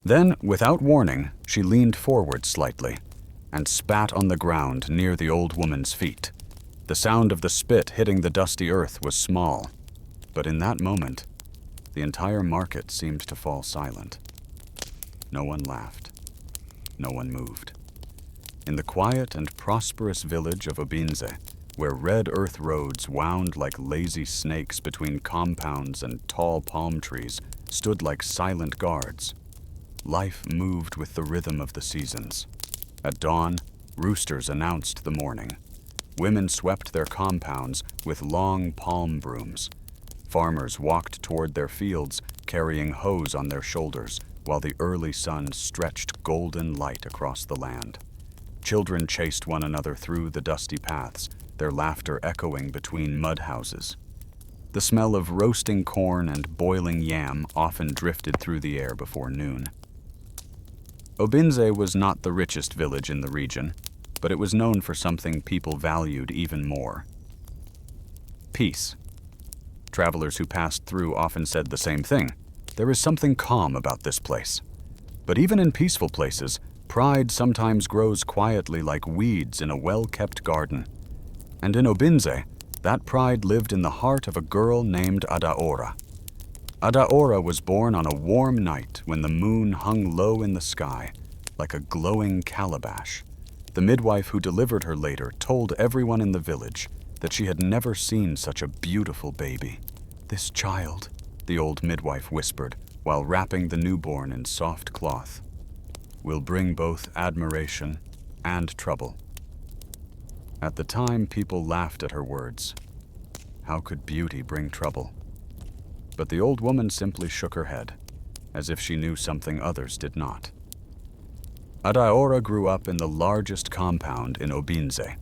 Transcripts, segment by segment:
Then, without warning, she leaned forward slightly and spat on the ground near the old woman's feet. The sound of the spit hitting the dusty earth was small, but in that moment, the entire market seemed to fall silent. No one laughed. No one moved. In the quiet and prosperous village of Obinze, where red earth roads wound like lazy snakes between compounds and tall palm trees stood like silent guards, life moved with the rhythm of the seasons. At dawn, roosters announced the morning. Women swept their compounds with long palm brooms. Farmers walked toward their fields, carrying hoes on their shoulders, while the early sun stretched golden light across the land. Children chased one another through the dusty paths, their laughter echoing between mud houses. The smell of roasting corn and boiling yam often drifted through the air before noon. Obinze was not the richest village in the region, but it was known for something people valued even more: peace. Travelers who passed through often said the same thing. There is something calm about this place. But even in peaceful places, pride sometimes grows quietly like weeds in a well-kept garden. And in Obinze, that pride lived in the heart of a girl named Adaora. Adaora was born on a warm night when the moon hung low in the sky, like a glowing calabash. The midwife who delivered her later told everyone in the village that she had never seen such a beautiful baby. "This child," the old midwife whispered while wrapping the newborn in soft cloth, "will bring both admiration and trouble." At the time, people laughed at her words. How could beauty bring trouble? But the old woman simply shook her head, as if she knew something others did not. Adaora grew up in the largest compound in Obinze.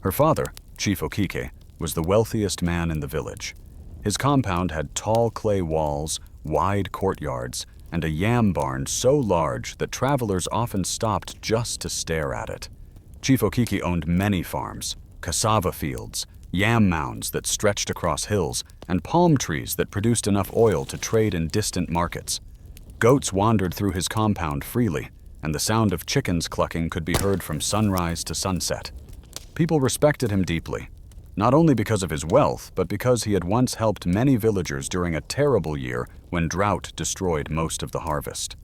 Her father, Chief Okike, was the wealthiest man in the village. His compound had tall clay walls, wide courtyards, and a yam barn so large that travelers often stopped just to stare at it. Chief Okike owned many farms, cassava fields, yam mounds that stretched across hills, and palm trees that produced enough oil to trade in distant markets. Goats wandered through his compound freely, and the sound of chickens clucking could be heard from sunrise to sunset. People respected him deeply, not only because of his wealth, but because he had once helped many villagers during a terrible year when drought destroyed most of the harvest.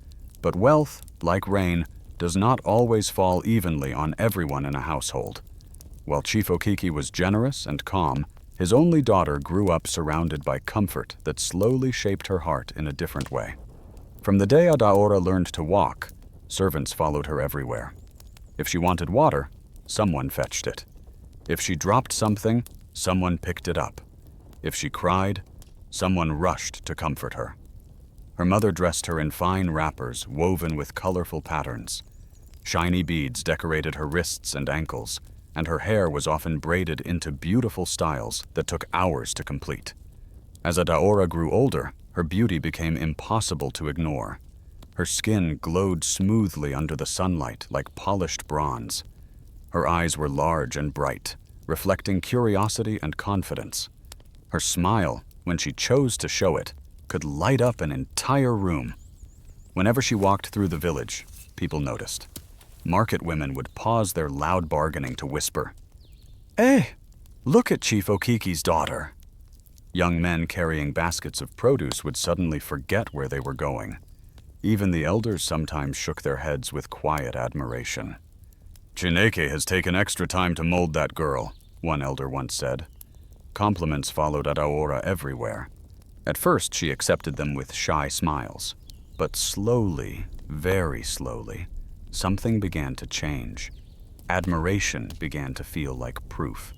But wealth, like rain, does not always fall evenly on everyone in a household. While Chief Okike was generous and calm, his only daughter grew up surrounded by comfort that slowly shaped her heart in a different way. From the day Adaora learned to walk, servants followed her everywhere. If she wanted water, someone fetched it. If she dropped something, someone picked it up. If she cried, someone rushed to comfort her. Her mother dressed her in fine wrappers woven with colorful patterns. Shiny beads decorated her wrists and ankles, and her hair was often braided into beautiful styles that took hours to complete. As Adaora grew older, her beauty became impossible to ignore. Her skin glowed smoothly under the sunlight like polished bronze. Her eyes were large and bright, reflecting curiosity and confidence. Her smile, when she chose to show it, could light up an entire room. Whenever she walked through the village, people noticed. Market women would pause their loud bargaining to whisper, "Hey, look at Chief Okike's daughter." Young men carrying baskets of produce would suddenly forget where they were going. Even the elders sometimes shook their heads with quiet admiration. "Chineke has taken extra time to mold that girl," one elder once said. Compliments followed Adaora everywhere. At first, she accepted them with shy smiles. But slowly, very slowly, something began to change. Admiration began to feel like proof.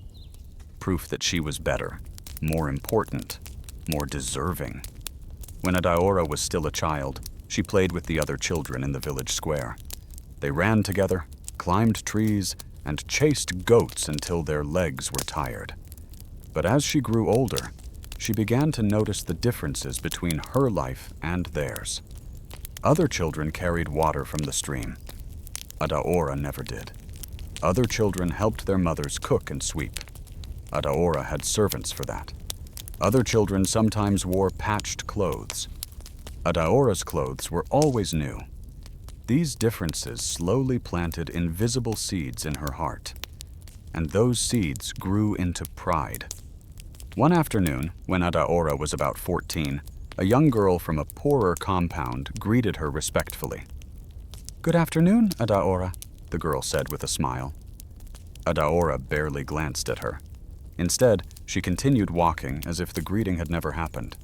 Proof that she was better, more important, more deserving. When Adaora was still a child, she played with the other children in the village square. They ran together, climbed trees, and chased goats until their legs were tired. But as she grew older, she began to notice the differences between her life and theirs. Other children carried water from the stream. Adaora never did. Other children helped their mothers cook and sweep. Adaora had servants for that. Other children sometimes wore patched clothes. Adaora's clothes were always new. These differences slowly planted invisible seeds in her heart, and those seeds grew into pride. One afternoon, when Adaora was about 14, a young girl from a poorer compound greeted her respectfully. "Good afternoon, Adaora," the girl said with a smile. Adaora barely glanced at her. Instead, she continued walking as if the greeting had never happened.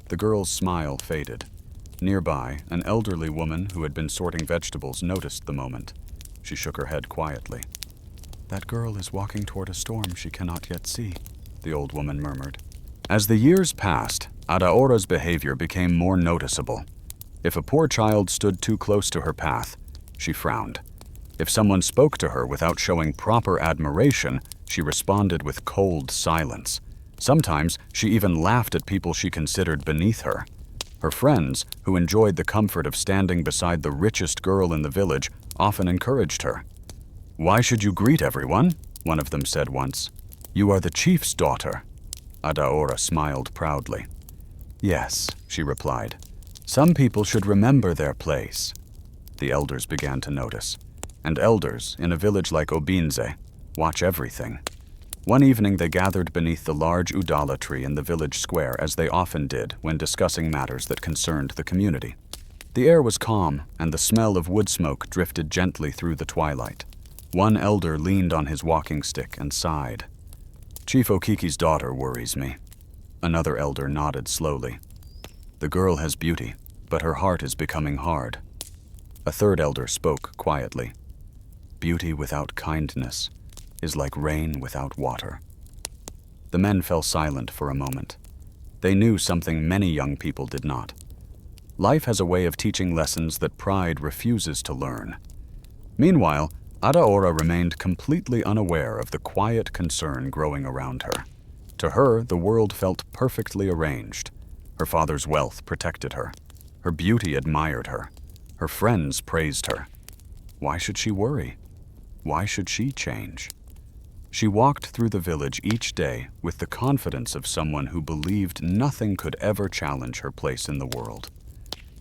The girl's smile faded. Nearby, an elderly woman who had been sorting vegetables noticed the moment. She shook her head quietly. "That girl is walking toward a storm she cannot yet see," the old woman murmured. As the years passed, Adaora's behavior became more noticeable. If a poor child stood too close to her path, she frowned. If someone spoke to her without showing proper admiration, she responded with cold silence. Sometimes she even laughed at people she considered beneath her. Her friends, who enjoyed the comfort of standing beside the richest girl in the village, often encouraged her. "Why should you greet everyone?" one of them said once. "You are the chief's daughter." Adaora smiled proudly. "Yes," she replied. "Some people should remember their place." The elders began to notice. And elders, in a village like Obinze, watch everything. One evening they gathered beneath the large udala tree in the village square, as they often did when discussing matters that concerned the community. The air was calm, and the smell of wood smoke drifted gently through the twilight. One elder leaned on his walking stick and sighed. "Chief Okiki's daughter worries me." Another elder nodded slowly. "The girl has beauty, but her heart is becoming hard." A third elder spoke quietly. "Beauty without kindness is like rain without water." The men fell silent for a moment. They knew something many young people did not. Life has a way of teaching lessons that pride refuses to learn. Meanwhile, Adaora remained completely unaware of the quiet concern growing around her. To her, the world felt perfectly arranged. Her father's wealth protected her. Her beauty admired her. Her friends praised her. Why should she worry? Why should she change? She walked through the village each day with the confidence of someone who believed nothing could ever challenge her place in the world.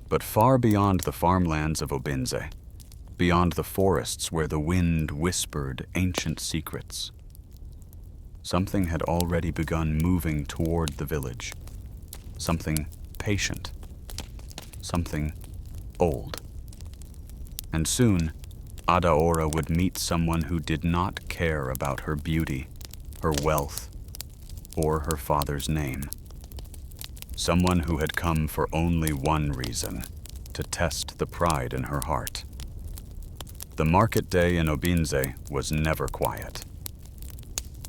But far beyond the farmlands of Obinze, beyond the forests where the wind whispered ancient secrets, something had already begun moving toward the village. Something patient. Something old. And soon, Adaora would meet someone who did not care about her beauty, her wealth, or her father's name. Someone who had come for only one reason, to test the pride in her heart. The market day in Obinze was never quiet.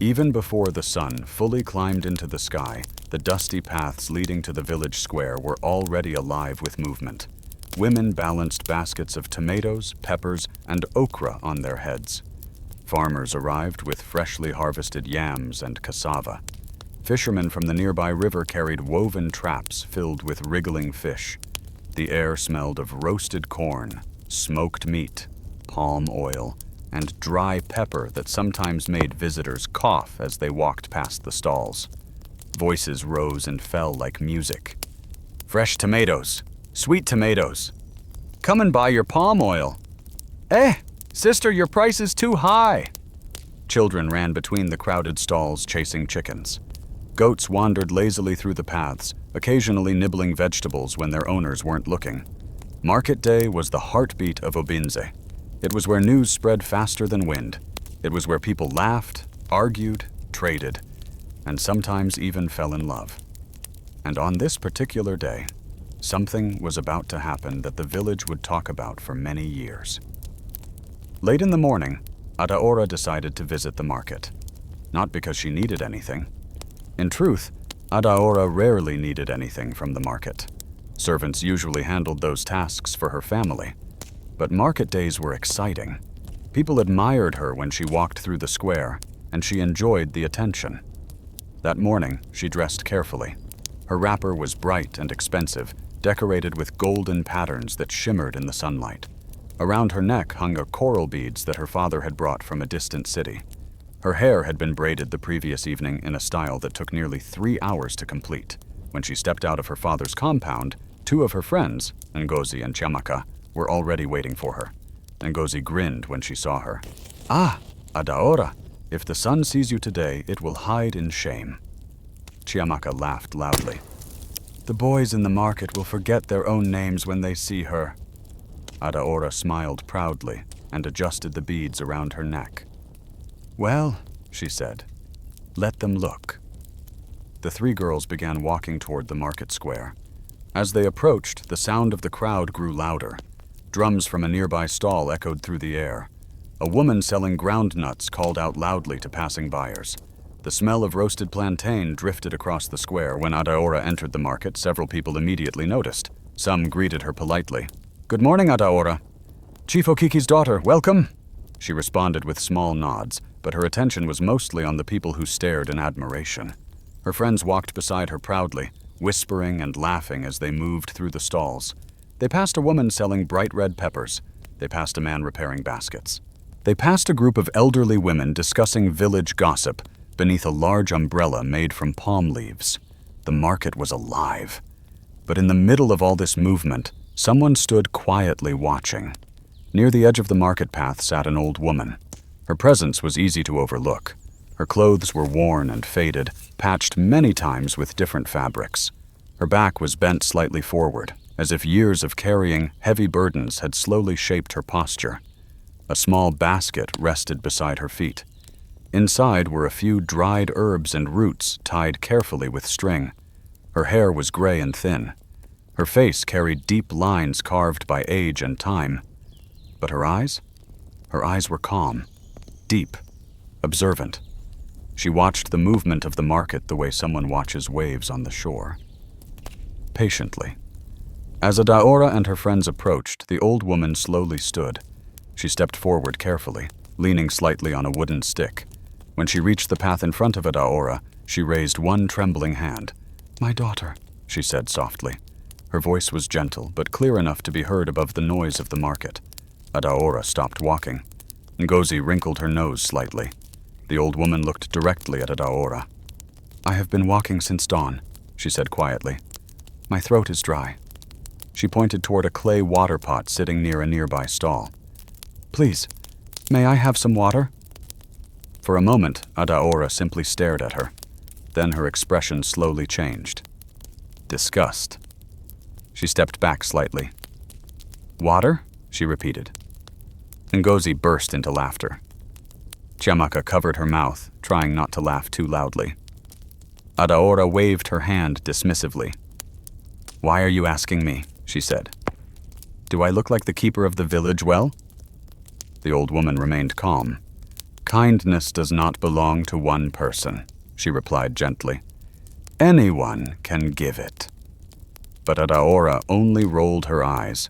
Even before the sun fully climbed into the sky, the dusty paths leading to the village square were already alive with movement. Women balanced baskets of tomatoes, peppers, and okra on their heads. Farmers arrived with freshly harvested yams and cassava. Fishermen from the nearby river carried woven traps filled with wriggling fish. The air smelled of roasted corn, smoked meat, palm oil, and dry pepper that sometimes made visitors cough as they walked past the stalls. Voices rose and fell like music. "Fresh tomatoes! Sweet tomatoes! Come and buy your palm oil! Eh, sister, your price is too high!" Children ran between the crowded stalls chasing chickens. Goats wandered lazily through the paths, occasionally nibbling vegetables when their owners weren't looking. Market day was the heartbeat of Obinze. It was where news spread faster than wind. It was where people laughed, argued, traded, and sometimes even fell in love. And on this particular day, something was about to happen that the village would talk about for many years. Late in the morning, Adaora decided to visit the market. Not because she needed anything. In truth, Adaora rarely needed anything from the market. Servants usually handled those tasks for her family. But market days were exciting. People admired her when she walked through the square, and she enjoyed the attention. That morning, she dressed carefully. Her wrapper was bright and expensive, decorated with golden patterns that shimmered in the sunlight. Around her neck hung a coral beads that her father had brought from a distant city. Her hair had been braided the previous evening in a style that took nearly 3 hours to complete. When she stepped out of her father's compound, 2 of her friends, Ngozi and Chiamaka, were already waiting for her. Ngozi grinned when she saw her. "Ah, Adaora, if the sun sees you today, it will hide in shame." Chiamaka laughed loudly. "The boys in the market will forget their own names when they see her." Adaora smiled proudly and adjusted the beads around her neck. "Well," she said, "let them look." The three girls began walking toward the market square. As they approached, the sound of the crowd grew louder. Drums from a nearby stall echoed through the air. A woman selling ground nuts called out loudly to passing buyers. The smell of roasted plantain drifted across the square. When Adaora entered the market, several people immediately noticed. Some greeted her politely. "Good morning, Adaora." "Chief Okiki's daughter, welcome." She responded with small nods, but her attention was mostly on the people who stared in admiration. Her friends walked beside her proudly, whispering and laughing as they moved through the stalls. They passed a woman selling bright red peppers. They passed a man repairing baskets. They passed a group of elderly women discussing village gossip beneath a large umbrella made from palm leaves. The market was alive. But in the middle of all this movement, someone stood quietly watching. Near the edge of the market path sat an old woman. Her presence was easy to overlook. Her clothes were worn and faded, patched many times with different fabrics. Her back was bent slightly forward, as if years of carrying heavy burdens had slowly shaped her posture. A small basket rested beside her feet. Inside were a few dried herbs and roots tied carefully with string. Her hair was gray and thin. Her face carried deep lines carved by age and time. But her eyes? Her eyes were calm, deep, observant. She watched the movement of the market the way someone watches waves on the shore. Patiently. As Adaora and her friends approached, the old woman slowly stood. She stepped forward carefully, leaning slightly on a wooden stick. When she reached the path in front of Adaora, she raised one trembling hand. "My daughter," she said softly. Her voice was gentle, but clear enough to be heard above the noise of the market. Adaora stopped walking. Ngozi wrinkled her nose slightly. The old woman looked directly at Adaora. "I have been walking since dawn," she said quietly. "My throat is dry." She pointed toward a clay water pot sitting near a nearby stall. "Please, may I have some water?" For a moment, Adaora simply stared at her. Then her expression slowly changed. Disgust. She stepped back slightly. "Water?" she repeated. Ngozi burst into laughter. Chiamaka covered her mouth, trying not to laugh too loudly. Adaora waved her hand dismissively. "Why are you asking me?" she said. "Do I look like the keeper of the village well?" The old woman remained calm. "Kindness does not belong to one person," she replied gently. "Anyone can give it." But Adaora only rolled her eyes.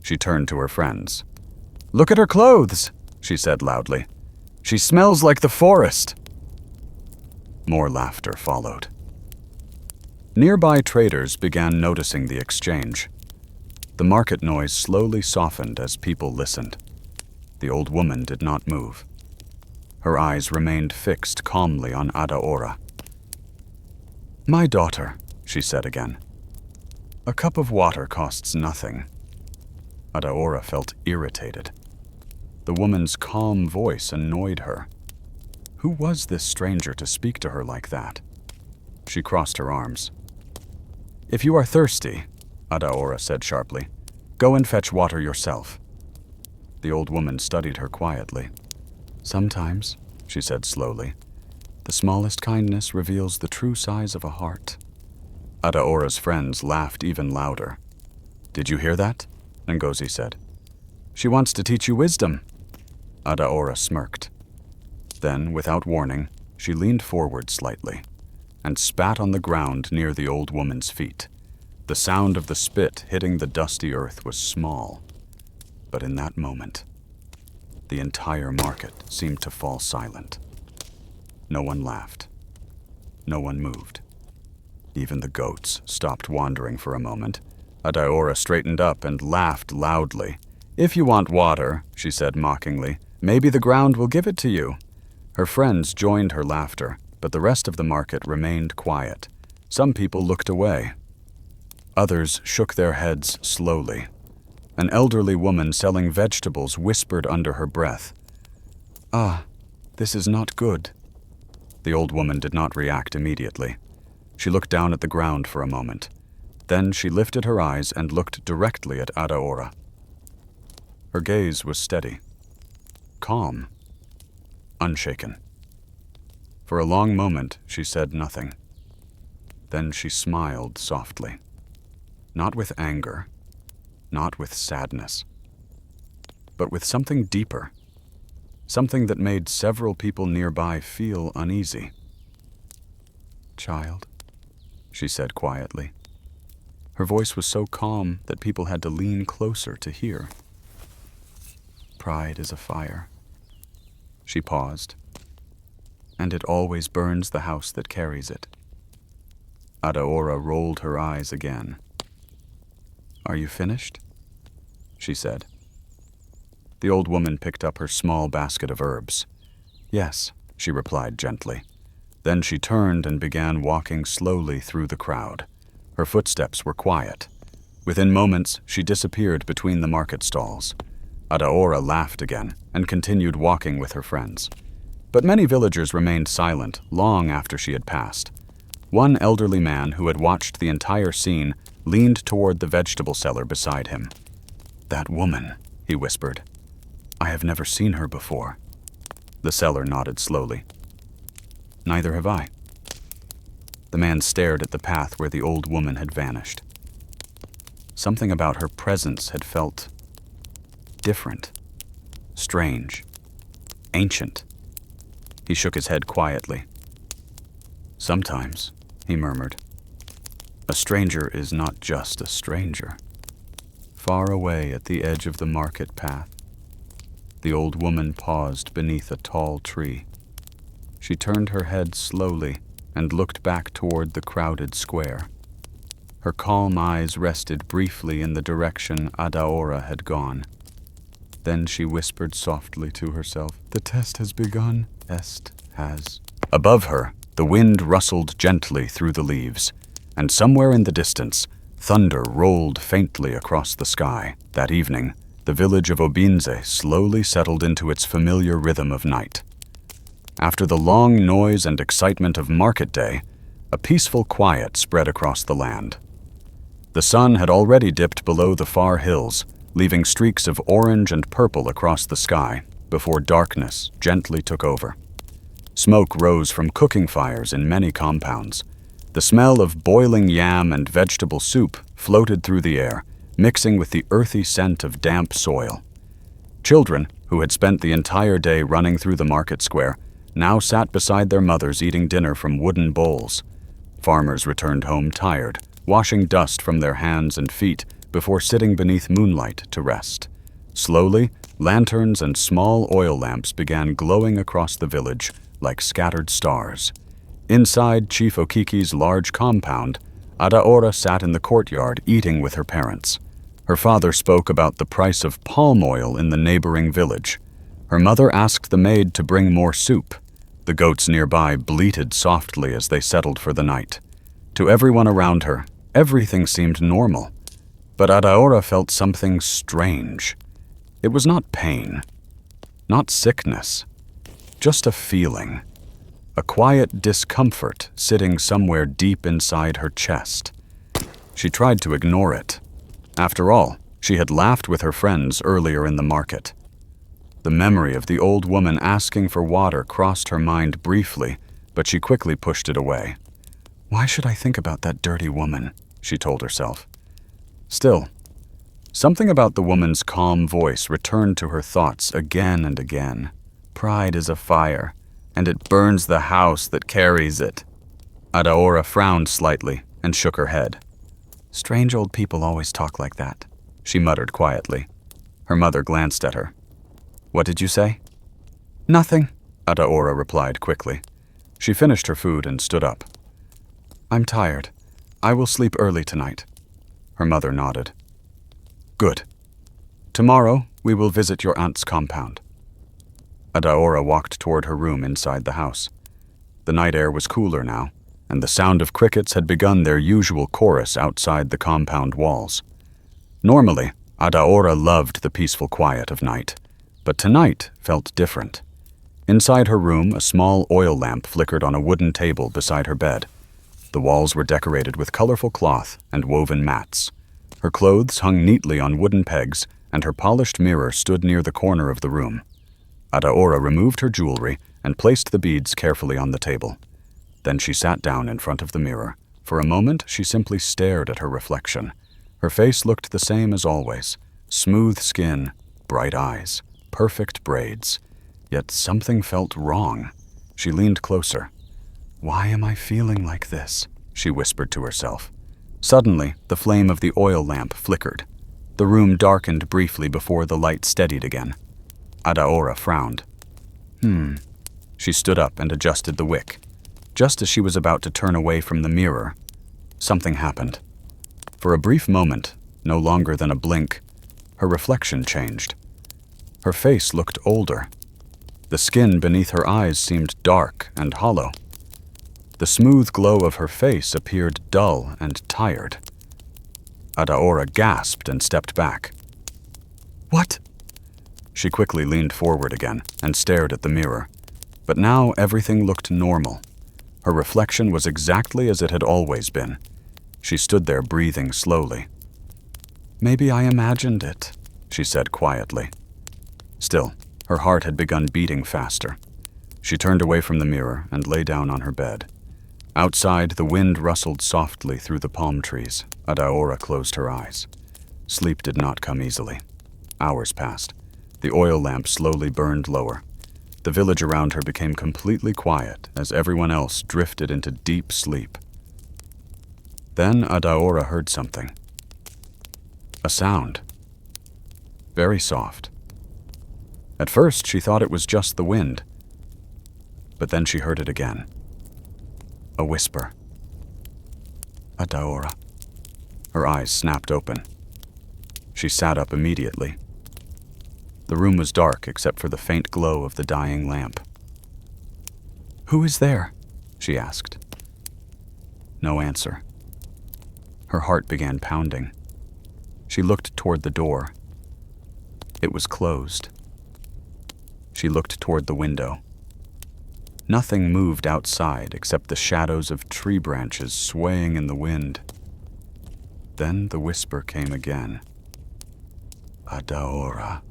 She turned to her friends. "Look at her clothes," she said loudly. "She smells like the forest." More laughter followed. Nearby traders began noticing the exchange. The market noise slowly softened as people listened. The old woman did not move. Her eyes remained fixed calmly on Adaora. "My daughter," she said again. "A cup of water costs nothing." Adaora felt irritated. The woman's calm voice annoyed her. Who was this stranger to speak to her like that? She crossed her arms. "If you are thirsty," Adaora said sharply, "go and fetch water yourself." The old woman studied her quietly. "Sometimes," she said slowly, "the smallest kindness reveals the true size of a heart." Adaora's friends laughed even louder. "Did you hear that?" Ngozi said. "She wants to teach you wisdom." Adaora smirked. Then, without warning, she leaned forward slightly and spat on the ground near the old woman's feet. The sound of the spit hitting the dusty earth was small, but in that moment, the entire market seemed to fall silent. No one laughed. No one moved. Even the goats stopped wandering for a moment. Adaora straightened up and laughed loudly. "If you want water," she said mockingly, "maybe the ground will give it to you." Her friends joined her laughter, but the rest of the market remained quiet. Some people looked away. Others shook their heads slowly. An elderly woman selling vegetables whispered under her breath, "Ah, this is not good." The old woman did not react immediately. She looked down at the ground for a moment. Then she lifted her eyes and looked directly at Adaora. Her gaze was steady, calm, unshaken. For a long moment, she said nothing. Then she smiled softly. Not with anger, not with sadness, but with something deeper, something that made several people nearby feel uneasy. "Child," she said quietly. Her voice was so calm that people had to lean closer to hear. "Pride is a fire." She paused. "And it always burns the house that carries it." Adaora rolled her eyes again. "Are you finished?" she said. The old woman picked up her small basket of herbs. "Yes," she replied gently. Then she turned and began walking slowly through the crowd. Her footsteps were quiet. Within moments, she disappeared between the market stalls. Adaora laughed again and continued walking with her friends. But many villagers remained silent long after she had passed. One elderly man who had watched the entire scene leaned toward the vegetable seller beside him. "That woman," he whispered. "I have never seen her before." The seller nodded slowly. "Neither have I." The man stared at the path where the old woman had vanished. Something about her presence had felt different, strange, ancient. He shook his head quietly. "Sometimes," he murmured, "a stranger is not just a stranger." Far away at the edge of the market path, the old woman paused beneath a tall tree. She turned her head slowly and looked back toward the crowded square. Her calm eyes rested briefly in the direction Adaora had gone. Then she whispered softly to herself, "The test has begun. Est has." Above her, the wind rustled gently through the leaves, and somewhere in the distance, thunder rolled faintly across the sky. That evening, the village of Obinze slowly settled into its familiar rhythm of night. After the long noise and excitement of market day, a peaceful quiet spread across the land. The sun had already dipped below the far hills, leaving streaks of orange and purple across the sky before darkness gently took over. Smoke rose from cooking fires in many compounds. The smell of boiling yam and vegetable soup floated through the air, mixing with the earthy scent of damp soil. Children, who had spent the entire day running through the market square, now sat beside their mothers eating dinner from wooden bowls. Farmers returned home tired, washing dust from their hands and feet before sitting beneath moonlight to rest. Slowly, lanterns and small oil lamps began glowing across the village like scattered stars. Inside Chief Okiki's large compound, Adaora sat in the courtyard eating with her parents. Her father spoke about the price of palm oil in the neighboring village. Her mother asked the maid to bring more soup. The goats nearby bleated softly as they settled for the night. To everyone around her, everything seemed normal. But Adaora felt something strange. It was not pain, not sickness, just a feeling. A quiet discomfort sitting somewhere deep inside her chest. She tried to ignore it. After all, she had laughed with her friends earlier in the market. The memory of the old woman asking for water crossed her mind briefly, but she quickly pushed it away. "Why should I think about that dirty woman?" she told herself. Still, something about the woman's calm voice returned to her thoughts again and again. "Pride is a fire, and it burns the house that carries it." Adaora frowned slightly and shook her head. "Strange old people always talk like that," she muttered quietly. Her mother glanced at her. "What did you say?" "Nothing," Adaora replied quickly. She finished her food and stood up. "I'm tired. I will sleep early tonight." Her mother nodded. "Good. Tomorrow we will visit your aunt's compound." Adaora walked toward her room inside the house. The night air was cooler now, and the sound of crickets had begun their usual chorus outside the compound walls. Normally, Adaora loved the peaceful quiet of night, but tonight felt different. Inside her room, a small oil lamp flickered on a wooden table beside her bed. The walls were decorated with colorful cloth and woven mats. Her clothes hung neatly on wooden pegs, and her polished mirror stood near the corner of the room. Adaora removed her jewelry and placed the beads carefully on the table. Then she sat down in front of the mirror. For a moment, she simply stared at her reflection. Her face looked the same as always. Smooth skin, bright eyes, perfect braids. Yet something felt wrong. She leaned closer. "Why am I feeling like this?" she whispered to herself. Suddenly, the flame of the oil lamp flickered. The room darkened briefly before the light steadied again. Adaora frowned. She stood up and adjusted the wick. Just as she was about to turn away from the mirror, something happened. For a brief moment, no longer than a blink, her reflection changed. Her face looked older. The skin beneath her eyes seemed dark and hollow. The smooth glow of her face appeared dull and tired. Adaora gasped and stepped back. "What?" She quickly leaned forward again and stared at the mirror. But now everything looked normal. Her reflection was exactly as it had always been. She stood there breathing slowly. "Maybe I imagined it," she said quietly. Still, her heart had begun beating faster. She turned away from the mirror and lay down on her bed. Outside, the wind rustled softly through the palm trees. Adaora closed her eyes. Sleep did not come easily. Hours passed. The oil lamp slowly burned lower. The village around her became completely quiet as everyone else drifted into deep sleep. Then Adaora heard something. A sound. Very soft. At first, she thought it was just the wind. But then she heard it again. A whisper. "Adaora." Her eyes snapped open. She sat up immediately. The room was dark except for the faint glow of the dying lamp. "Who is there?" she asked. No answer. Her heart began pounding. She looked toward the door. It was closed. She looked toward the window. Nothing moved outside except the shadows of tree branches swaying in the wind. Then the whisper came again. "Adaora."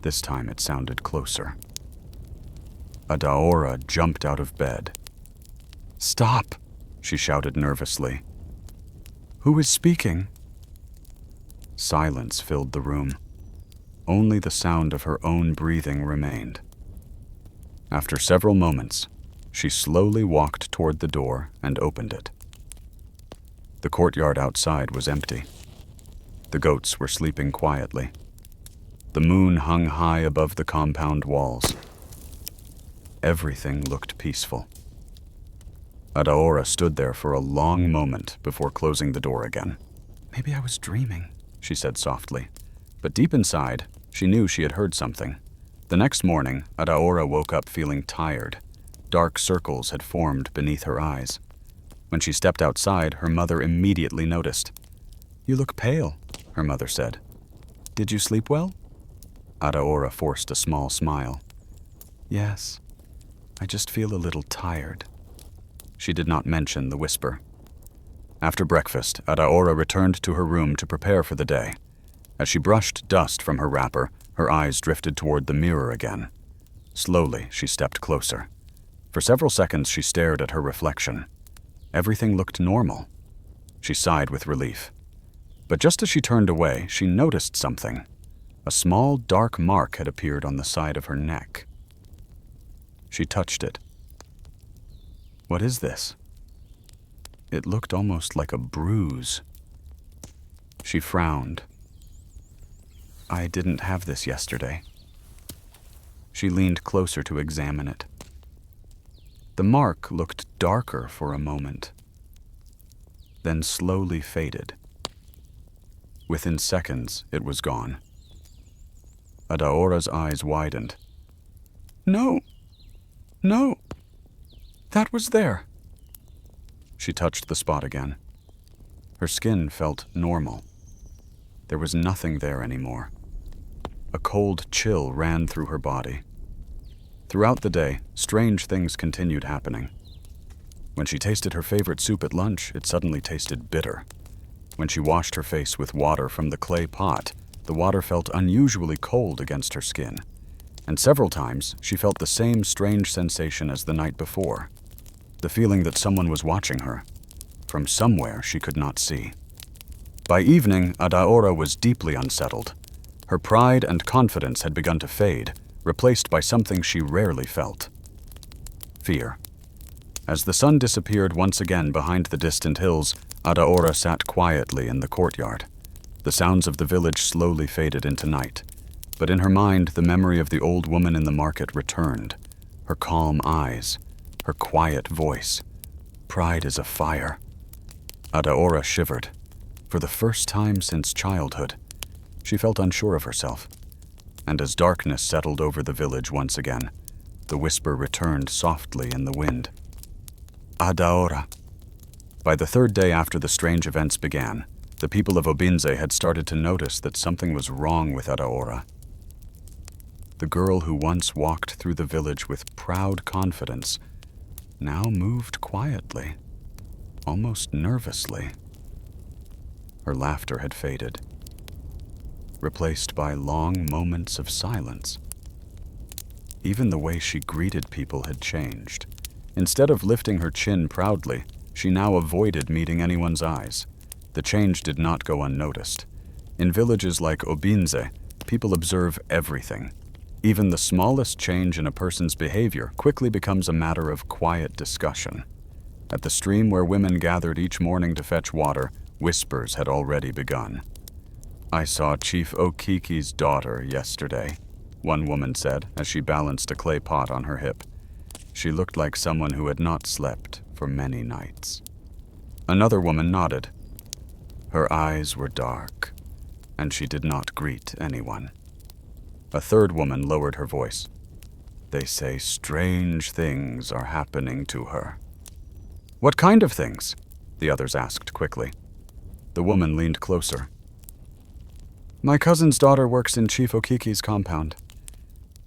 This time it sounded closer. Adaora jumped out of bed. "Stop!" she shouted nervously. "Who is speaking?" Silence filled the room. Only the sound of her own breathing remained. After several moments, she slowly walked toward the door and opened it. The courtyard outside was empty. The goats were sleeping quietly. The moon hung high above the compound walls. Everything looked peaceful. Adaora stood there for a long moment before closing the door again. "Maybe I was dreaming," she said softly. But deep inside, she knew she had heard something. The next morning, Adaora woke up feeling tired. Dark circles had formed beneath her eyes. When she stepped outside, her mother immediately noticed. "You look pale," her mother said. "Did you sleep well?" Adaora forced a small smile. "Yes, I just feel a little tired." She did not mention the whisper. After breakfast, Adaora returned to her room to prepare for the day. As she brushed dust from her wrapper, her eyes drifted toward the mirror again. Slowly, she stepped closer. For several seconds, she stared at her reflection. Everything looked normal. She sighed with relief. But just as she turned away, she noticed something. A small, dark mark had appeared on the side of her neck. She touched it. "What is this?" It looked almost like a bruise. She frowned. "I didn't have this yesterday." She leaned closer to examine it. The mark looked darker for a moment, then slowly faded. Within seconds, it was gone. Adaora's eyes widened. No, that was there." She touched the spot again. Her skin felt normal. There was nothing there anymore. A cold chill ran through her body. Throughout the day, strange things continued happening. When she tasted her favorite soup at lunch, it suddenly tasted bitter. When she washed her face with water from the clay pot, the water felt unusually cold against her skin. And several times, she felt the same strange sensation as the night before. The feeling that someone was watching her, from somewhere she could not see. By evening, Adaora was deeply unsettled. Her pride and confidence had begun to fade, replaced by something she rarely felt: fear. As the sun disappeared once again behind the distant hills, Adaora sat quietly in the courtyard. The sounds of the village slowly faded into night, but in her mind the memory of the old woman in the market returned. Her calm eyes, her quiet voice. Pride is a fire. Adaora shivered. For the first time since childhood, she felt unsure of herself. And as darkness settled over the village once again, the whisper returned softly in the wind. Adaora. By the third day after the strange events began, the people of Obinze had started to notice that something was wrong with Adaora. The girl who once walked through the village with proud confidence now moved quietly, almost nervously. Her laughter had faded, replaced by long moments of silence. Even the way she greeted people had changed. Instead of lifting her chin proudly, she now avoided meeting anyone's eyes. The change did not go unnoticed. In villages like Obinze, people observe everything. Even the smallest change in a person's behavior quickly becomes a matter of quiet discussion. At the stream where women gathered each morning to fetch water, whispers had already begun. "I saw Chief Okiki's daughter yesterday," one woman said as she balanced a clay pot on her hip. She looked like someone who had not slept for many nights. Another woman nodded. Her eyes were dark, and she did not greet anyone. A third woman lowered her voice. "They say strange things are happening to her." "What kind of things?" the others asked quickly. The woman leaned closer. "My cousin's daughter works in Chief Okiki's compound.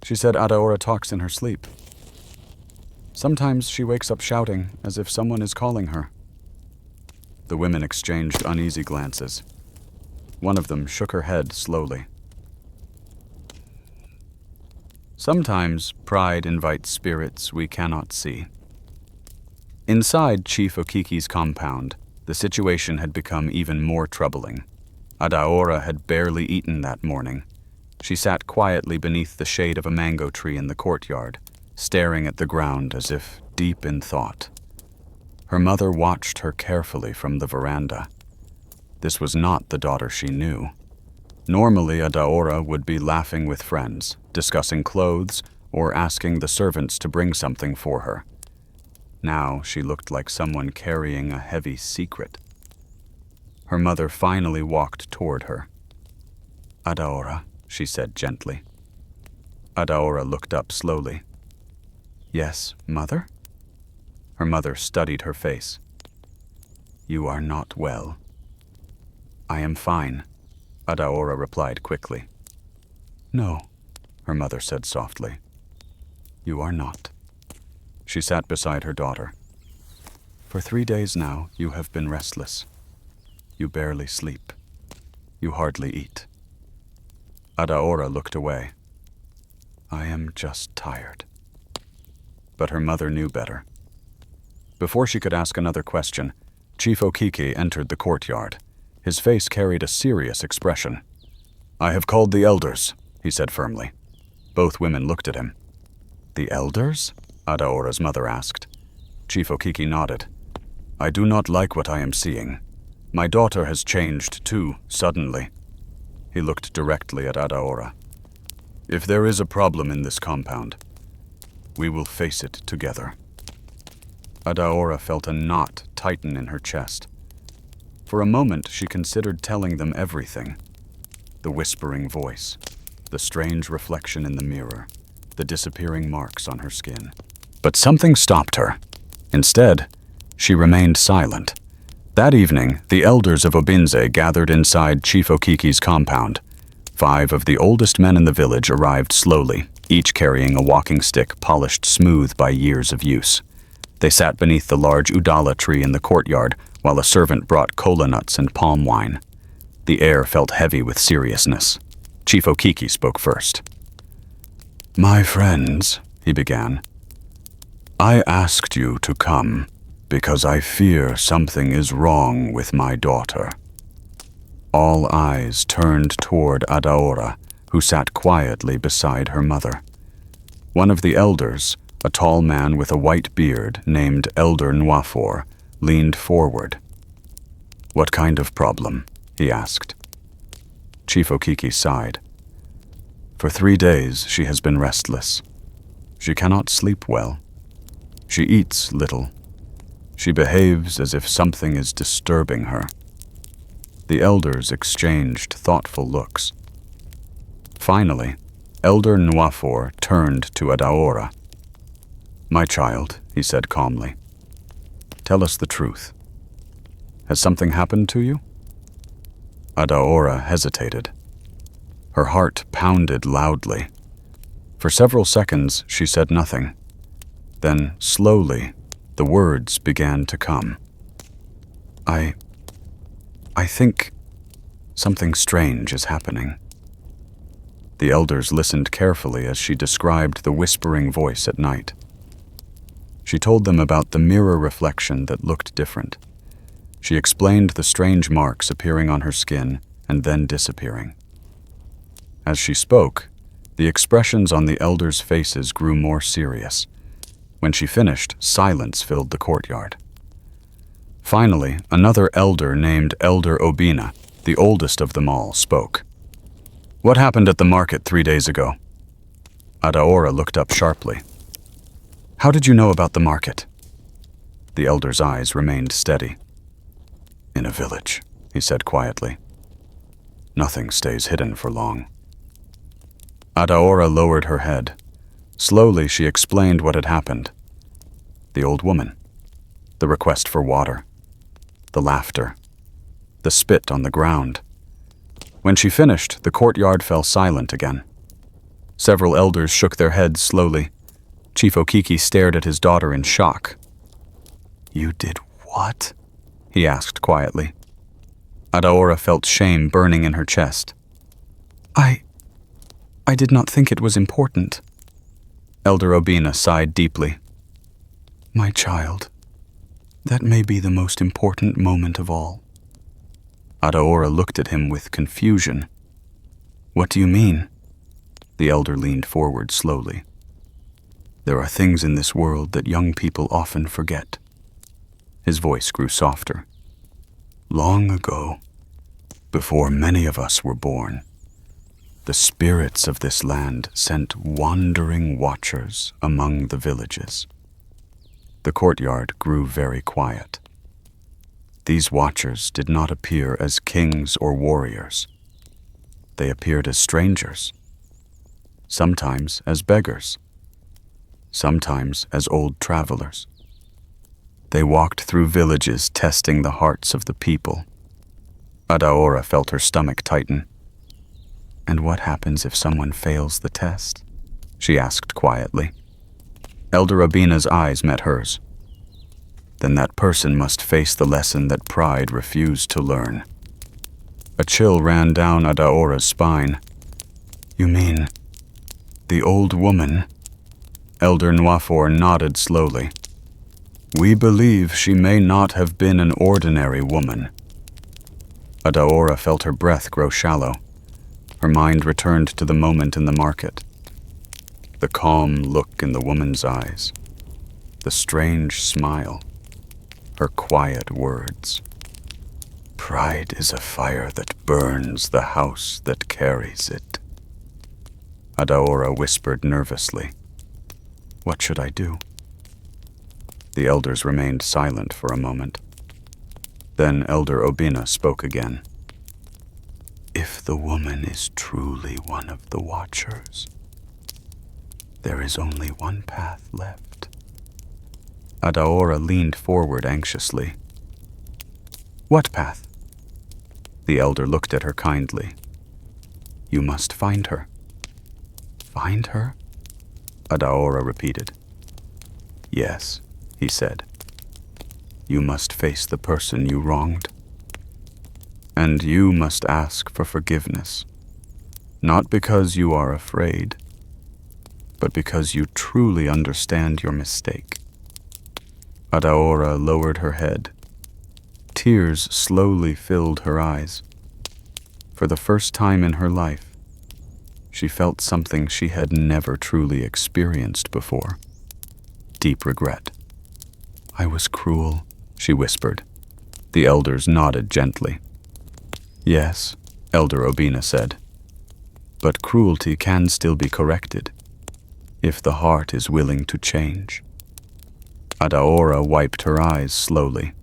She said Adaora talks in her sleep. Sometimes she wakes up shouting as if someone is calling her." The women exchanged uneasy glances. One of them shook her head slowly. Sometimes pride invites spirits we cannot see. Inside Chief Okiki's compound, the situation had become even more troubling. Adaora had barely eaten that morning. She sat quietly beneath the shade of a mango tree in the courtyard, staring at the ground as if deep in thought. Her mother watched her carefully from the veranda. This was not the daughter she knew. Normally, Adaora would be laughing with friends, discussing clothes, or asking the servants to bring something for her. Now she looked like someone carrying a heavy secret. Her mother finally walked toward her. "Adaora," she said gently. Adaora looked up slowly. "Yes, mother?" Her mother studied her face. "You are not well." "I am fine," Adaora replied quickly. "No," her mother said softly. "You are not." She sat beside her daughter. "For 3 days now, you have been restless. You barely sleep. You hardly eat." Adaora looked away. "I am just tired." But her mother knew better. Before she could ask another question, Chief Okiki entered the courtyard. His face carried a serious expression. "I have called the elders," he said firmly. Both women looked at him. "The elders?" Adaora's mother asked. Chief Okiki nodded. "I do not like what I am seeing. My daughter has changed too, suddenly." He looked directly at Adaora. "If there is a problem in this compound, we will face it together." Adaora felt a knot tighten in her chest. For a moment, she considered telling them everything. The whispering voice, the strange reflection in the mirror, the disappearing marks on her skin. But something stopped her. Instead, she remained silent. That evening, the elders of Obinze gathered inside Chief Okiki's compound. 5 of the oldest men in the village arrived slowly, each carrying a walking stick polished smooth by years of use. They sat beneath the large udala tree in the courtyard while a servant brought kola nuts and palm wine. The air felt heavy with seriousness. Chief Okiki spoke first. "My friends," he began, "I asked you to come because I fear something is wrong with my daughter." All eyes turned toward Adaora, who sat quietly beside her mother. One of the elders, a tall man with a white beard named Elder Nwafor, leaned forward. "What kind of problem?" he asked. Chief Okiki sighed. "For 3 days she has been restless. She cannot sleep well. She eats little. She behaves as if something is disturbing her." The elders exchanged thoughtful looks. Finally, Elder Nwafor turned to Adaora. "My child," he said calmly, "tell us the truth. Has something happened to you?" Adaora hesitated. Her heart pounded loudly. For several seconds, she said nothing. Then, slowly, the words began to come. I think something strange is happening." The elders listened carefully as she described the whispering voice at night. She told them about the mirror reflection that looked different. She explained the strange marks appearing on her skin and then disappearing. As she spoke, the expressions on the elders' faces grew more serious. When she finished, silence filled the courtyard. Finally, another elder named Elder Obina, the oldest of them all, spoke. "What happened at the market 3 days ago?" Adaora looked up sharply. "How did you know about the market?" The elder's eyes remained steady. "In a village," he said quietly. "Nothing stays hidden for long." Adaora lowered her head. Slowly, she explained what had happened. The old woman, the request for water, the laughter, the spit on the ground. When she finished, the courtyard fell silent again. Several elders shook their heads slowly. Chief Okiki stared at his daughter in shock. "You did what?" he asked quietly. Adaora felt shame burning in her chest. I did not think it was important." Elder Obina sighed deeply. "My child, that may be the most important moment of all." Adaora looked at him with confusion. "What do you mean?" The elder leaned forward slowly. "There are things in this world that young people often forget." His voice grew softer. "Long ago, before many of us were born, the spirits of this land sent wandering watchers among the villages." The courtyard grew very quiet. These watchers did not appear as kings or warriors. They appeared as strangers, sometimes as beggars, sometimes as old travelers. They walked through villages testing the hearts of the people. Adaora felt her stomach tighten. "And what happens if someone fails the test?" she asked quietly. Elder Abina's eyes met hers. "Then that person must face the lesson that pride refused to learn." A chill ran down Adaora's spine. "You mean the old woman?" Elder Nwafor nodded slowly. "We believe she may not have been an ordinary woman." Adaora felt her breath grow shallow. Her mind returned to the moment in the market. The calm look in the woman's eyes, the strange smile, her quiet words. "Pride is a fire that burns the house that carries it." Adaora whispered nervously, "What should I do?" The elders remained silent for a moment. Then Elder Obina spoke again. "If the woman is truly one of the Watchers, there is only one path left." Adaora leaned forward anxiously. What path? The elder looked at her kindly. You must find her. Find her? Adaora repeated. Yes, he said. You must face the person you wronged. And you must ask for forgiveness, not because you are afraid, but because you truly understand your mistake. Adaora lowered her head. Tears slowly filled her eyes. For the first time in her life, she felt something she had never truly experienced before. Deep regret. I was cruel, she whispered. The elders nodded gently. Yes, Elder Obina said. But cruelty can still be corrected, if the heart is willing to change. Adaora wiped her eyes slowly.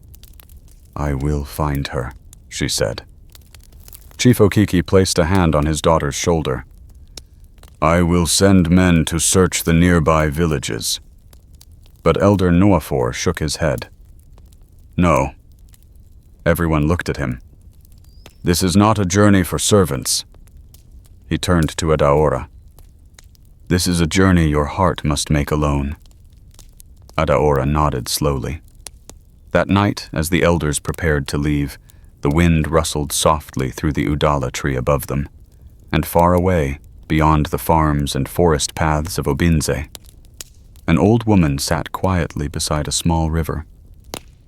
I will find her, she said. Chief Okiki placed a hand on his daughter's shoulder. I will send men to search the nearby villages. But Elder Nuafor shook his head. No. Everyone looked at him. This is not a journey for servants. He turned to Adaora. This is a journey your heart must make alone. Adaora nodded slowly. That night, as the elders prepared to leave, the wind rustled softly through the udala tree above them, and far away, beyond the farms and forest paths of Obinze, an old woman sat quietly beside a small river.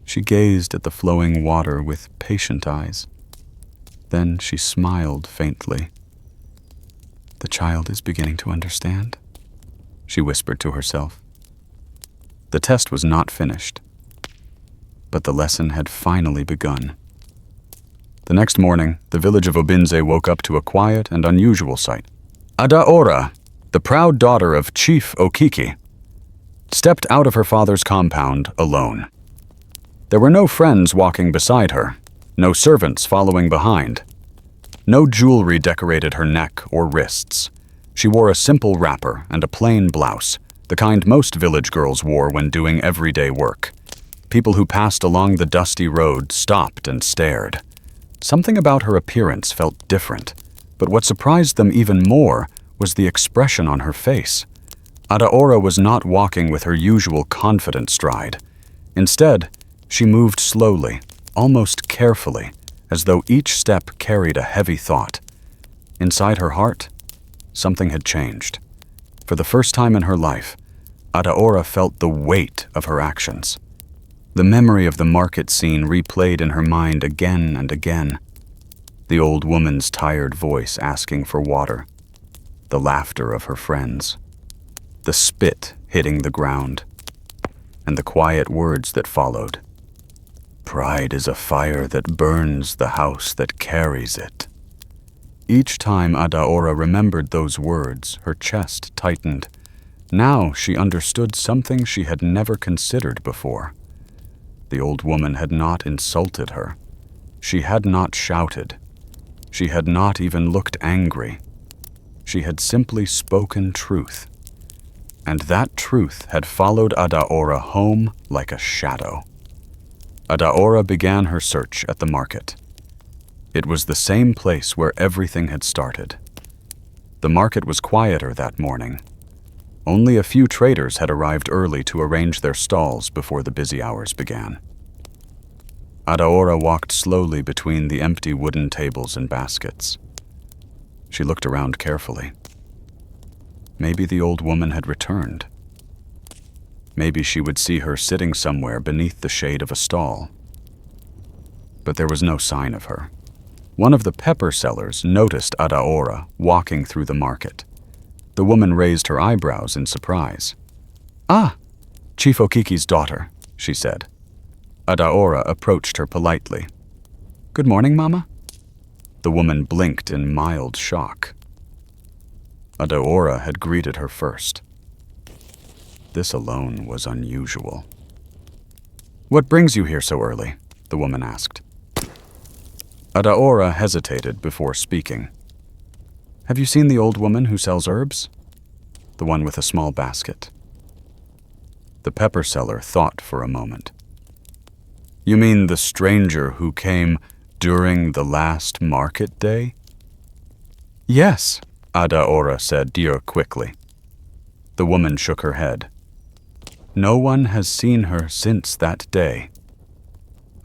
She gazed at the flowing water with patient eyes. Then she smiled faintly. The child is beginning to understand, she whispered to herself. The test was not finished, but the lesson had finally begun. The next morning, the village of Obinze woke up to a quiet and unusual sight. Adaora, the proud daughter of Chief Okiki, stepped out of her father's compound alone. There were no friends walking beside her, no servants following behind. No jewelry decorated her neck or wrists. She wore a simple wrapper and a plain blouse, the kind most village girls wore when doing everyday work. People who passed along the dusty road stopped and stared. Something about her appearance felt different, but what surprised them even more was the expression on her face. Adaora was not walking with her usual confident stride. Instead, she moved slowly, almost carefully, as though each step carried a heavy thought. Inside her heart, something had changed. For the first time in her life, Adaora felt the weight of her actions. The memory of the market scene replayed in her mind again and again. The old woman's tired voice asking for water, the laughter of her friends, the spit hitting the ground, and the quiet words that followed. Pride is a fire that burns the house that carries it. Each time Adaora remembered those words, her chest tightened. Now she understood something she had never considered before. The old woman had not insulted her. She had not shouted. She had not even looked angry. She had simply spoken truth. And that truth had followed Adaora home like a shadow. Adaora began her search at the market. It was the same place where everything had started. The market was quieter that morning. Only a few traders had arrived early to arrange their stalls before the busy hours began. Adaora walked slowly between the empty wooden tables and baskets. She looked around carefully. Maybe the old woman had returned. Maybe she would see her sitting somewhere beneath the shade of a stall. But there was no sign of her. One of the pepper sellers noticed Adaora walking through the market. The woman raised her eyebrows in surprise. Ah, Chief Okiki's daughter, she said. Adaora approached her politely. Good morning, Mama. The woman blinked in mild shock. Adaora had greeted her first. This alone was unusual. What brings you here so early? The woman asked. Adaora hesitated before speaking. Have you seen the old woman who sells herbs? The one with a small basket. The pepper seller thought for a moment. You mean the stranger who came during the last market day? Yes, Adaora said quickly. The woman shook her head. No one has seen her since that day.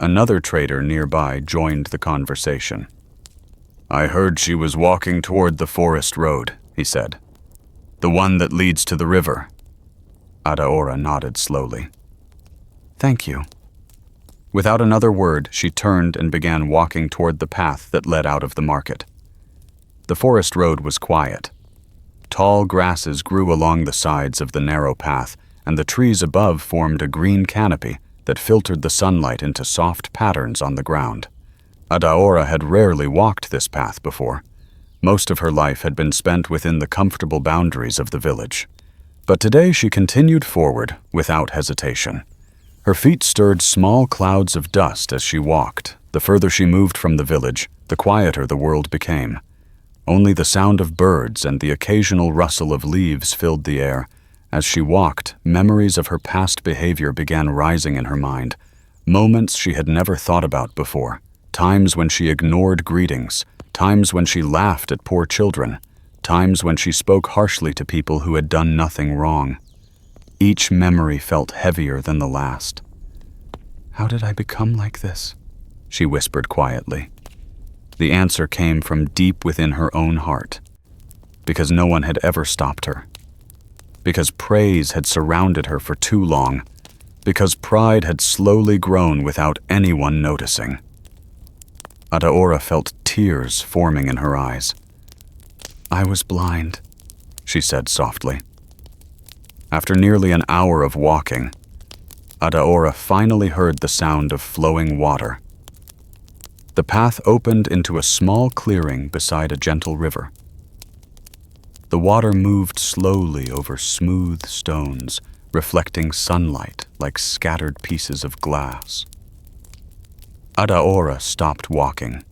Another trader nearby joined the conversation. I heard she was walking toward the forest road, he said. The one that leads to the river. Adaora nodded slowly. Thank you. Without another word, she turned and began walking toward the path that led out of the market. The forest road was quiet. Tall grasses grew along the sides of the narrow path, and the trees above formed a green canopy that filtered the sunlight into soft patterns on the ground. Adaora had rarely walked this path before. Most of her life had been spent within the comfortable boundaries of the village. But today she continued forward without hesitation. Her feet stirred small clouds of dust as she walked. The further she moved from the village, the quieter the world became. Only the sound of birds and the occasional rustle of leaves filled the air. As she walked, memories of her past behavior began rising in her mind. Moments she had never thought about before. Times when she ignored greetings. Times when she laughed at poor children. Times when she spoke harshly to people who had done nothing wrong. Each memory felt heavier than the last. How did I become like this? She whispered quietly. The answer came from deep within her own heart. Because no one had ever stopped her. Because praise had surrounded her for too long. Because pride had slowly grown without anyone noticing. Adaora felt tears forming in her eyes. I was blind, she said softly. After nearly an hour of walking, Adaora finally heard the sound of flowing water. The path opened into a small clearing beside a gentle river. The water moved slowly over smooth stones, reflecting sunlight like scattered pieces of glass. Adaora stopped walking.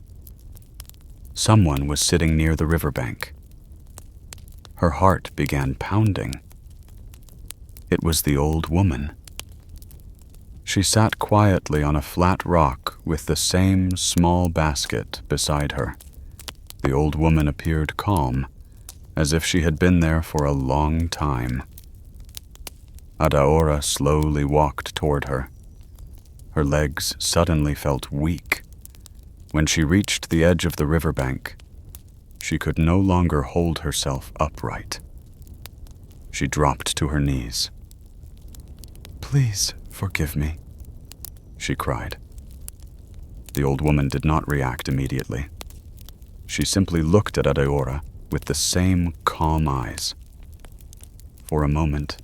Someone was sitting near the riverbank. Her heart began pounding. It was the old woman. She sat quietly on a flat rock with the same small basket beside her. The old woman appeared calm, as if she had been there for a long time. Adaora slowly walked toward her. Her legs suddenly felt weak. When she reached the edge of the riverbank, she could no longer hold herself upright. She dropped to her knees. Please forgive me, she cried. The old woman did not react immediately. She simply looked at Adaora with the same calm eyes. For a moment,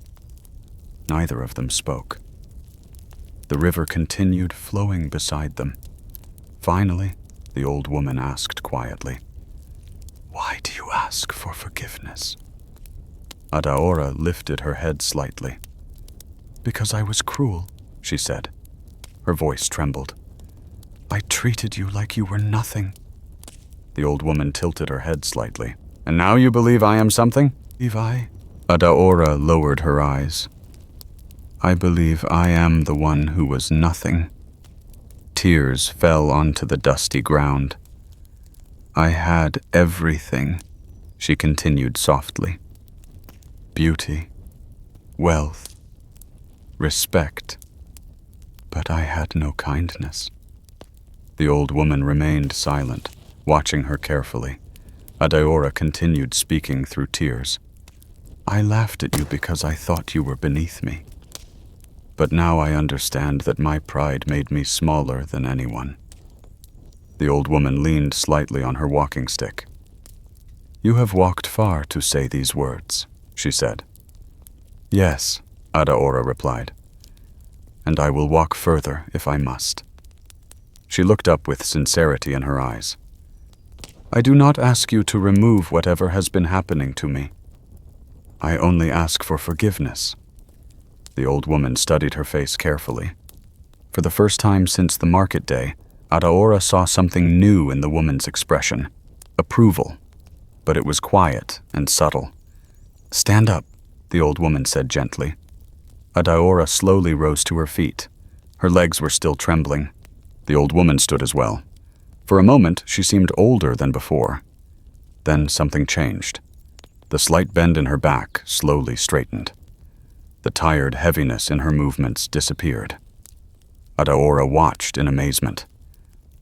neither of them spoke. The river continued flowing beside them. Finally, the old woman asked quietly, "Why do you ask for forgiveness?" Adaora lifted her head slightly. "Because I was cruel," she said. Her voice trembled. "I treated you like you were nothing." The old woman tilted her head slightly. "And now you believe I am something?" "Believe I?" Adaora lowered her eyes. "I believe I am the one who was nothing." Tears fell onto the dusty ground. "I had everything," she continued softly. "Beauty, wealth, respect, but I had no kindness." The old woman remained silent, watching her carefully. Adaora continued speaking through tears. "I laughed at you because I thought you were beneath me. But now I understand that my pride made me smaller than anyone." The old woman leaned slightly on her walking stick. "You have walked far to say these words," she said. "Yes," Adaora replied. "And I will walk further if I must." She looked up with sincerity in her eyes. "I do not ask you to remove whatever has been happening to me. I only ask for forgiveness." The old woman studied her face carefully. For the first time since the market day, Adaora saw something new in the woman's expression. Approval. But it was quiet and subtle. "Stand up," the old woman said gently. Adaora slowly rose to her feet. Her legs were still trembling. The old woman stood as well. For a moment, she seemed older than before. Then something changed. The slight bend in her back slowly straightened. The tired heaviness in her movements disappeared. Adaora watched in amazement.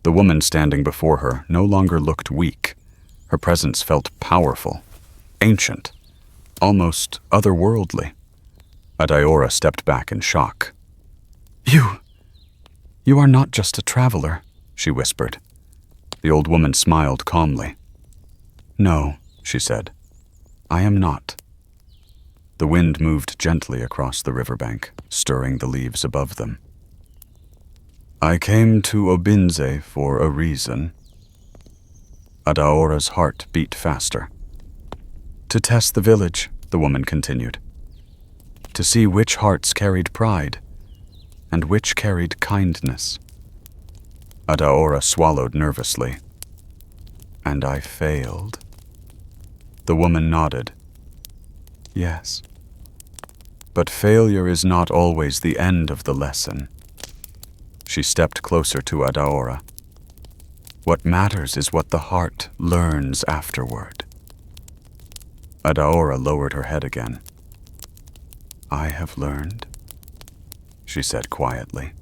The woman standing before her no longer looked weak. Her presence felt powerful, ancient, almost otherworldly. Adaora stepped back in shock. You are not just a traveler," she whispered. The old woman smiled calmly. "No," she said, "I am not." The wind moved gently across the riverbank, stirring the leaves above them. "I came to Obinze for a reason." Adaora's heart beat faster. "To test the village," the woman continued. "To see which hearts carried pride, and which carried kindness." Adaora swallowed nervously. "And I failed?" The woman nodded. "Yes. But failure is not always the end of the lesson." She stepped closer to Adaora. "What matters is what the heart learns afterward." Adaora lowered her head again. "I have learned," she said quietly.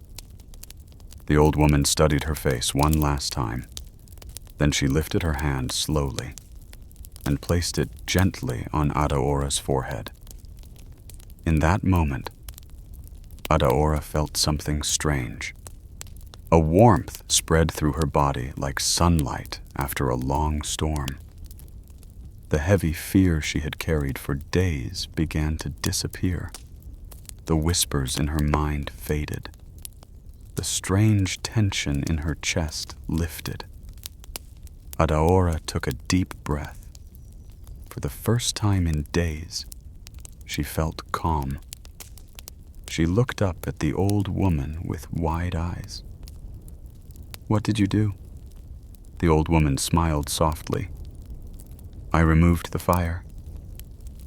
The old woman studied her face one last time. Then she lifted her hand slowly and placed it gently on Adaora's forehead. In that moment, Adaora felt something strange. A warmth spread through her body like sunlight after a long storm. The heavy fear she had carried for days began to disappear. The whispers in her mind faded. The strange tension in her chest lifted. Adaora took a deep breath. For the first time in days, she felt calm. She looked up at the old woman with wide eyes. "What did you do?" The old woman smiled softly. "I removed the fire."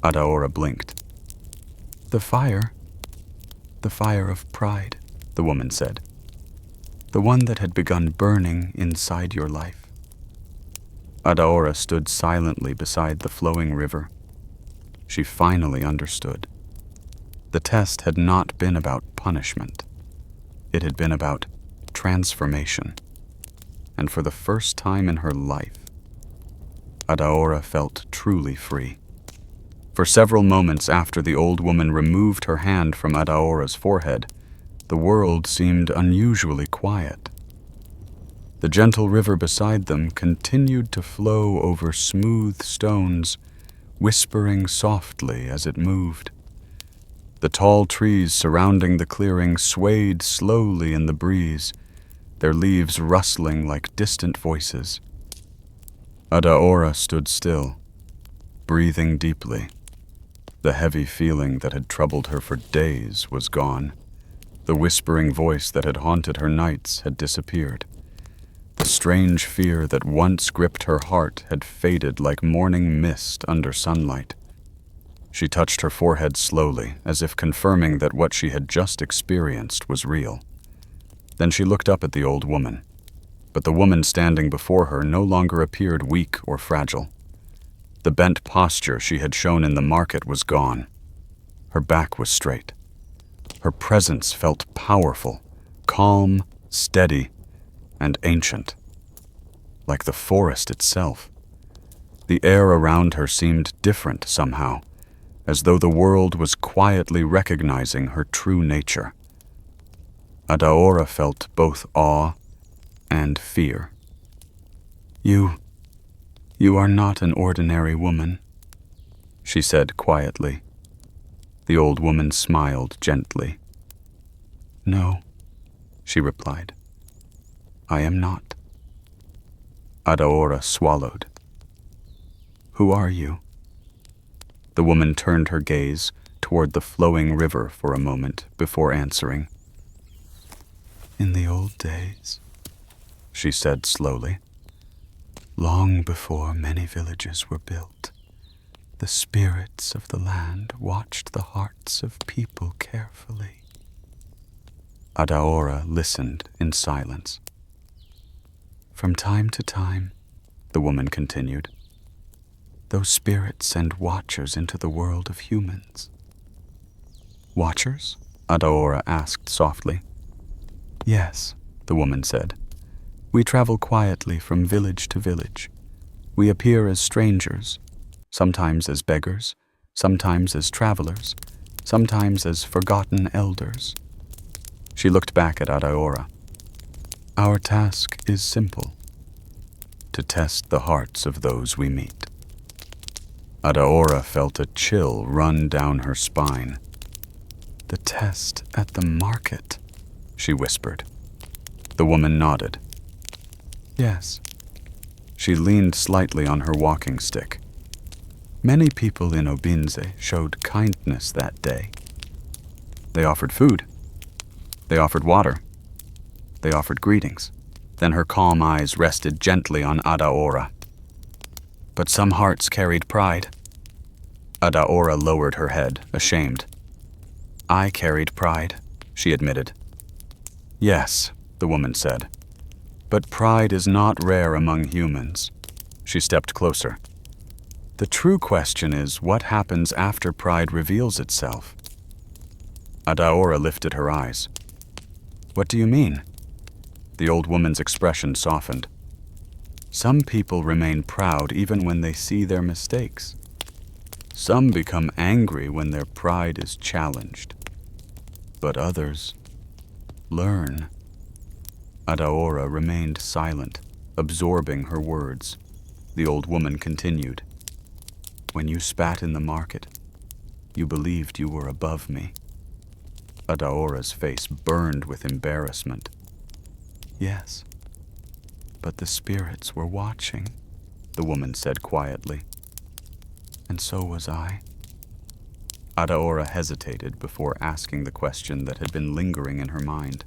Adaora blinked. "The fire? The fire of pride," the woman said. "The one that had begun burning inside your life." Adaora stood silently beside the flowing river. She finally understood. The test had not been about punishment. It had been about transformation. And for the first time in her life, Adaora felt truly free. For several moments after the old woman removed her hand from Adaora's forehead, the world seemed unusually quiet. The gentle river beside them continued to flow over smooth stones, whispering softly as it moved. The tall trees surrounding the clearing swayed slowly in the breeze, their leaves rustling like distant voices. Adaora stood still, breathing deeply. The heavy feeling that had troubled her for days was gone. The whispering voice that had haunted her nights had disappeared. The strange fear that once gripped her heart had faded like morning mist under sunlight. She touched her forehead slowly, as if confirming that what she had just experienced was real. Then she looked up at the old woman. But the woman standing before her no longer appeared weak or fragile. The bent posture she had shown in the market was gone. Her back was straight. Her presence felt powerful, calm, steady, and ancient. Like the forest itself. The air around her seemed different somehow, as though the world was quietly recognizing her true nature. Adaora felt both awe and fear. You are not an ordinary woman," she said quietly. The old woman smiled gently. "No," she replied. "I am not." Adaora swallowed. "Who are you?" The woman turned her gaze toward the flowing river for a moment before answering. "In the old days," she said slowly, "long before many villages were built, the spirits of the land watched the hearts of people carefully. Adaora listened in silence. From time to time, the woman continued, those spirits send watchers into the world of humans. Watchers? Adaora asked softly. Yes, the woman said. We travel quietly from village to village. We appear as strangers, sometimes as beggars, sometimes as travelers, sometimes as forgotten elders. She looked back at Adaora. Our task is simple, to test the hearts of those we meet. Adaora felt a chill run down her spine. The test at the market, she whispered. The woman nodded. Yes. She leaned slightly on her walking stick. Many people in Obinze showed kindness that day. They offered food. They offered water. They offered greetings. Then her calm eyes rested gently on Adaora. But some hearts carried pride. Adaora lowered her head, ashamed. I carried pride, she admitted. Yes, the woman said. But pride is not rare among humans. She stepped closer. The true question is what happens after pride reveals itself. Adaora lifted her eyes. What do you mean? The old woman's expression softened. Some people remain proud even when they see their mistakes. Some become angry when their pride is challenged. But others learn. Adaora remained silent, absorbing her words. The old woman continued. When you spat in the market, you believed you were above me. Adaora's face burned with embarrassment. Yes, but the spirits were watching, the woman said quietly. And so was I. Adaora hesitated before asking the question that had been lingering in her mind.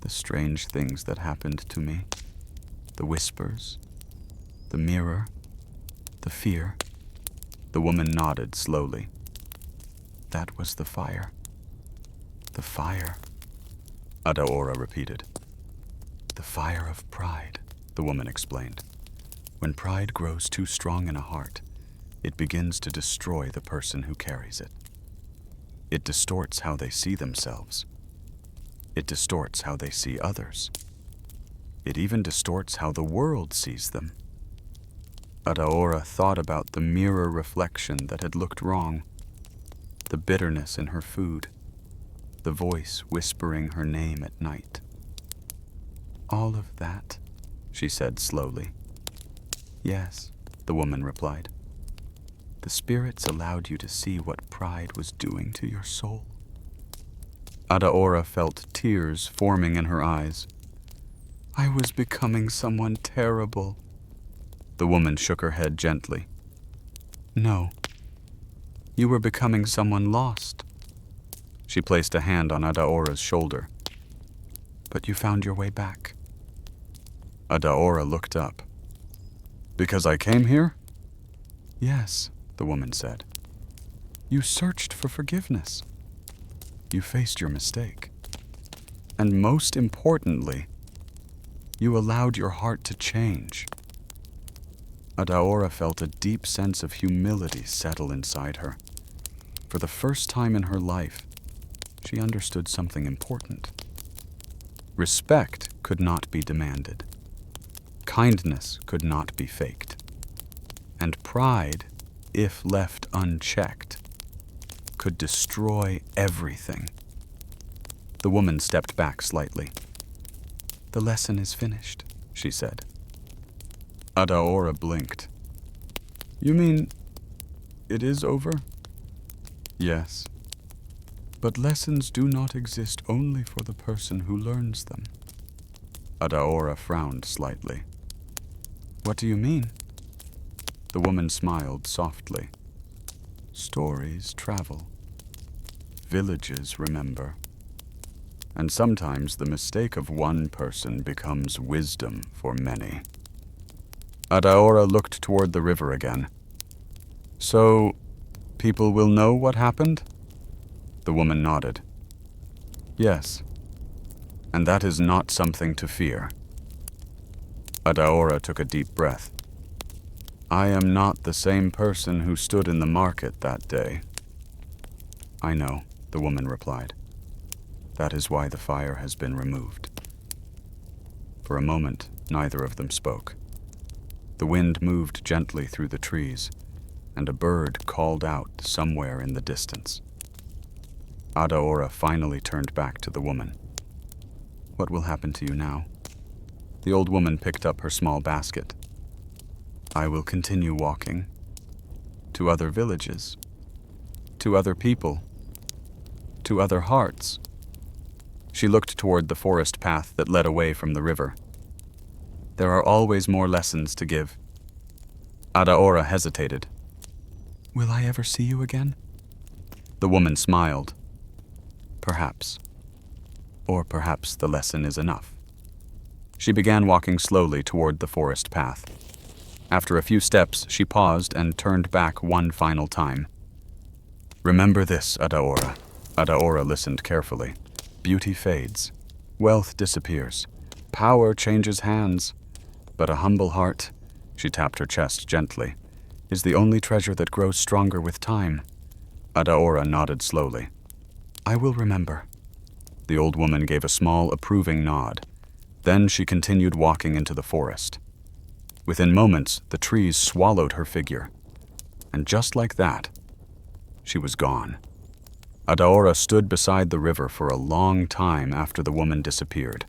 The strange things that happened to me, the whispers, the mirror, the fear. The woman nodded slowly. That was the fire. The fire, Adaora repeated. The fire of pride, the woman explained. When pride grows too strong in a heart, it begins to destroy the person who carries it. It distorts how they see themselves. It distorts how they see others. It even distorts how the world sees them. Adaora thought about the mirror reflection that had looked wrong, the bitterness in her food, the voice whispering her name at night. All of that, she said slowly. Yes, the woman replied. The spirits allowed you to see what pride was doing to your soul. Adaora felt tears forming in her eyes. I was becoming someone terrible. The woman shook her head gently. No, you were becoming someone lost. She placed a hand on Adaora's shoulder. But you found your way back. Adaora looked up. Because I came here? Yes, the woman said. You searched for forgiveness. You faced your mistake. And most importantly, you allowed your heart to change. Adaora felt a deep sense of humility settle inside her. For the first time in her life, she understood something important. Respect could not be demanded. Kindness could not be faked. And pride, if left unchecked, could destroy everything. The woman stepped back slightly. The lesson is finished, she said. Adaora blinked. You mean it is over? Yes. But lessons do not exist only for the person who learns them. Adaora frowned slightly. What do you mean? The woman smiled softly. Stories travel. Villages remember. And sometimes the mistake of one person becomes wisdom for many. Adaora looked toward the river again. So, people will know what happened? The woman nodded. Yes, and that is not something to fear. Adaora took a deep breath. I am not the same person who stood in the market that day. I know, the woman replied. That is why the fire has been removed. For a moment, neither of them spoke. The wind moved gently through the trees, and a bird called out somewhere in the distance. Adaora finally turned back to the woman. What will happen to you now? The old woman picked up her small basket. I will continue walking. To other villages. To other people. To other hearts. She looked toward the forest path that led away from the river. There are always more lessons to give. Adaora hesitated. Will I ever see you again? The woman smiled. Perhaps. Or perhaps the lesson is enough. She began walking slowly toward the forest path. After a few steps, she paused and turned back one final time. Remember this, Adaora. Adaora listened carefully. Beauty fades. Wealth disappears. Power changes hands. But a humble heart, she tapped her chest gently, is the only treasure that grows stronger with time. Adaora nodded slowly. I will remember. The old woman gave a small, approving nod. Then she continued walking into the forest. Within moments, the trees swallowed her figure. And just like that, she was gone. Adaora stood beside the river for a long time after the woman disappeared.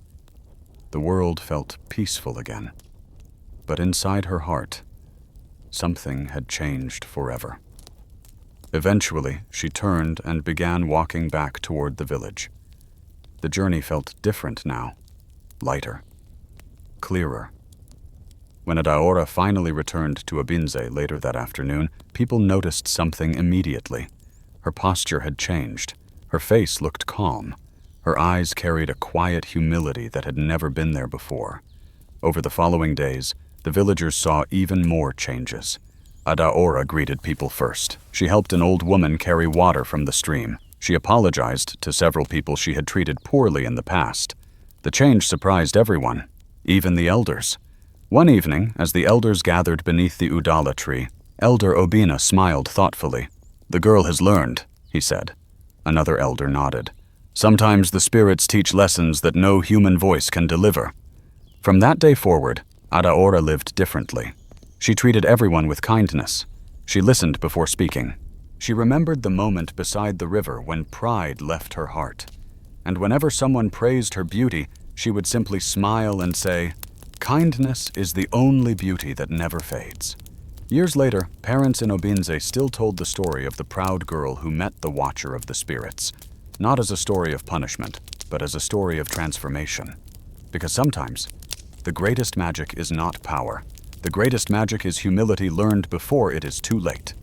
The world felt peaceful again. But inside her heart, something had changed forever. Eventually, she turned and began walking back toward the village. The journey felt different now, lighter, clearer. When Adaora finally returned to Abinze later that afternoon, people noticed something immediately. Her posture had changed. Her face looked calm. Her eyes carried a quiet humility that had never been there before. Over the following days, the villagers saw even more changes. Adaora greeted people first. She helped an old woman carry water from the stream. She apologized to several people she had treated poorly in the past. The change surprised everyone, even the elders. One evening, as the elders gathered beneath the Udala tree, Elder Obina smiled thoughtfully. The girl has learned, he said. Another elder nodded. Sometimes the spirits teach lessons that no human voice can deliver. From that day forward, Adaora lived differently. She treated everyone with kindness. She listened before speaking. She remembered the moment beside the river when pride left her heart. And whenever someone praised her beauty, she would simply smile and say, kindness is the only beauty that never fades. Years later, parents in Obinze still told the story of the proud girl who met the Watcher of the Spirits, not as a story of punishment, but as a story of transformation. Because sometimes, the greatest magic is not power. The greatest magic is humility learned before it is too late.